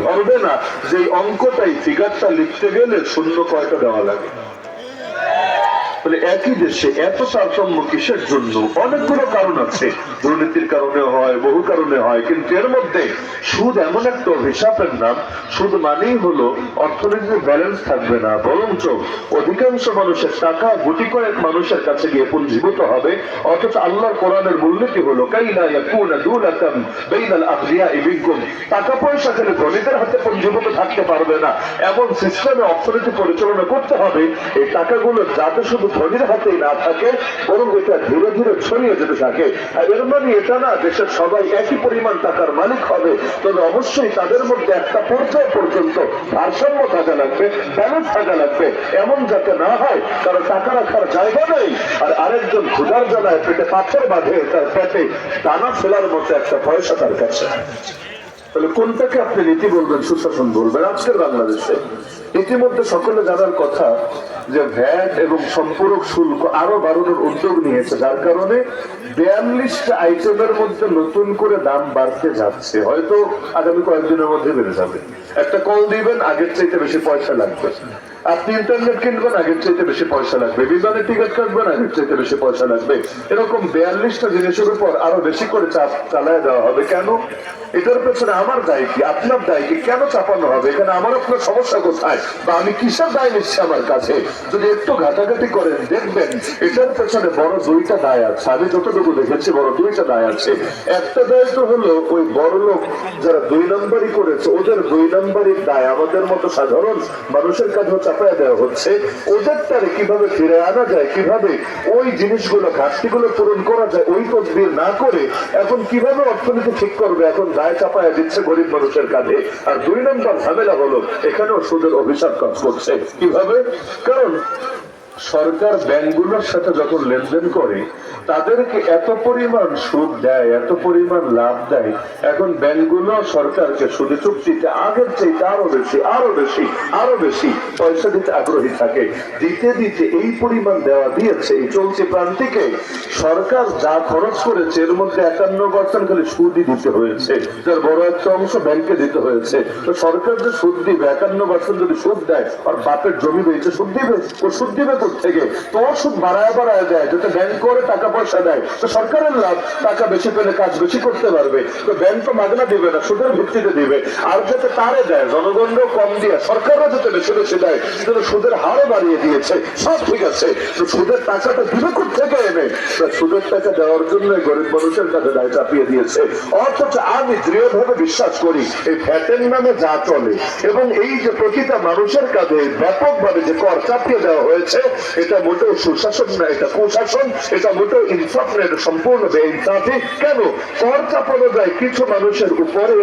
ধরবে না যে অঙ্কটাই ফিগারটা লিখতে গেলে শূন্য কয়টা দেওয়া লাগে। বলে একই দেশে এত তারতম্য কিসের জন্য? অনেকগুলো কারণ আছে, দুর্নীতির কারণে হয়, বহু কারণে হয়, কিন্তু এর মধ্যে সুদ এমন একটা অভিশাপের নাম। সুদ মানেই হলো অর্থনীতিতে ব্যালেন্স থাকবে না, বরঞ্চ অধিকাংশ মানুষের টাকা গুটি কয়েক মানুষের কাছে গিয়ে পুঞ্জীভূত হবে। অথচ আল্লাহর কোরআনের মূলনীতি হলো কাইলা ইয়াকুনা দুলাতাম বাইনাল আগনিয়াই মিনকুম, টাকা পয়সা খেলে ধনীদের হাতে পুঞ্জীভূত থাকতে পারবে না, এমন সিস্টেমে অর্থনীতি পরিচালনা করতে হবে এই টাকাগুলো যাতে শুধু ধনীর হাতেই না থাকে, বরং এটা ধীরে ধীরে ছড়িয়ে যেতে থাকে। আর এর মানে এটা না দেশের সবাই একই পরিমাণ টাকার মালিক হবে, তবে অবশ্যই তাদের মধ্যে একটা পর্যায় পর্যন্ত ভারসাম্য থাকা লাগবে, ব্যালেন্স থাকা লাগবে, এমন যাতে না হয় কারণ টাকা রাখার জায়গা নেই আর আরেকজন ক্ষুধার জ্বালায় পেটে পাথর বাঁধে, তার পেটে দানা ফেলার মতো একটা পয়সা তার কাছে। তাহলে কোনটাকে আপনি নীতি বলবেন, সুশাসন বলবেন? আজকের বাংলাদেশে ইতিমধ্যে সকলে জানার কথা যে ভ্যাট এবং সম্পূরক শুল্ক আরো বাড়ানোর উদ্যোগ নিয়েছে, যার কারণে 42টা আইটেমের মধ্যে নতুন করে দাম বাড়তে যাচ্ছে। হয়তো আগামী কয়েকদিনের মধ্যে বেড়ে যাবে। একটা কল দিবেন, আগের চাইতে বেশি পয়সা লাগবে। আপনি ইন্টারনেট কিনবেন, আগের চাইতে বেশি পয়সা লাগবে। বিমানের টিকিট কাটবেন, আগের চাইতে বেশি পয়সা লাগবে। এরকম 42টা জিনিসের উপর আরো বেশি করে চাপ চালায় দেওয়া হবে। কেন? এটার পেছনে আমার দায় কি, আপনার দায় কি? কেন চাপানো হবে? এখানে আমার আপনার সমস্যা কোথায়, বা আমি কিসের দায় নিচ্ছি আমার কাছে? যদি একটু ঘাটাঘাটি করেন দেখবেন এটার পেছনে বড় দুইটা দায় আছে। আমি যতটুকু দেখেছি বড় দুইটা দায় আছে। একটা দায় তো হলো ওই বড় লোক যারা 2 নম্বরই করেছে, ওদের 2 নম্বরের দায় আমাদের মতো সাধারণ মানুষের কাছে চাপায় দেওয়া হচ্ছে। ওদেরটারে কিভাবে ফিরে আনা যায়, কিভাবে ওই জিনিসগুলো ঘাটতিগুলো পূরণ করা যায়, ওই তদবির না করে এখন কিভাবে অর্থনীতি ঠিক করবে, এখন দায় চাপায় দিচ্ছে গরিব মানুষের কাঁধে। আর 2 নম্বর ঝামেলা হলো এখানেও সুদের অভিশাপ কাজ করছে। কিভাবে? কারণ সরকার ব্যাংকগুলোর সাথে যখন লেনদেন করে তাদেরকে এত পরিমাণ সুদ দেয়, এত পরিমাণ লাভ দেয়, এখন ব্যাংকগুলো সরকারকে সুদী চুক্তিতে আগের চাইতে আরো বেশি আরো বেশি আরো বেশি পয়সা দিতে আগ্রহী থাকে। দিতে দিতে এই পরিমাণ দেওয়া দিয়েছে এই চলতি প্রান্তিকে সরকার যা খরচ করেছে এর মধ্যে 51% খালি সুদই দিতে হয়েছে, যার বড় একটা অংশ ব্যাংকে দিতে হয়েছে। তো সরকার যে সুদ দিবে, 51% যদি সুদ দেয় আর বাপের জমি বেঁচে সুদ দিবে, ও সুদ দিবে থেকে তো সুদ বাড়ায় বাড়ায় দেয়, যাতে ব্যাংক করে টাকা পয়সা দেয়। তো সরকারের লাভ, টাকা বেশি পেলে কাজ বেশি করতে পারবে। তো ব্যাংক তো মাগনা দিবে না, সুদের ভিত্তিতে দিবে। আর যাতে তারে দেয়, জনগণও কম দিয়ে সরকারও যাতে বেশি বেশি দেয়, সুদের হারও বাড়িয়ে দিয়েছে। সব ঠিক আছে, তো সুদের টাকাটা দিবে থেকে এনে সুদের টাকা দেওয়ার জন্য গরিব মানুষের কাছে দায় চাপিয়ে দিয়েছে। অথচ আমি দৃঢ়ভাবে বিশ্বাস করি এই ভ্যাটের নামে যা চলে এবং এই যে প্রতিটা মানুষের কাছে ব্যাপকভাবে যে কর চাপিয়ে দেওয়া হয়েছে, এটা মোটেও সুশাসন না, এটা কুশাসন। এটা মোটেও ইনসাফ না, এটা সম্পূর্ণ বেইনসাফি। কেন? কর চাপানো যায় কিছু মানুষের উপরে।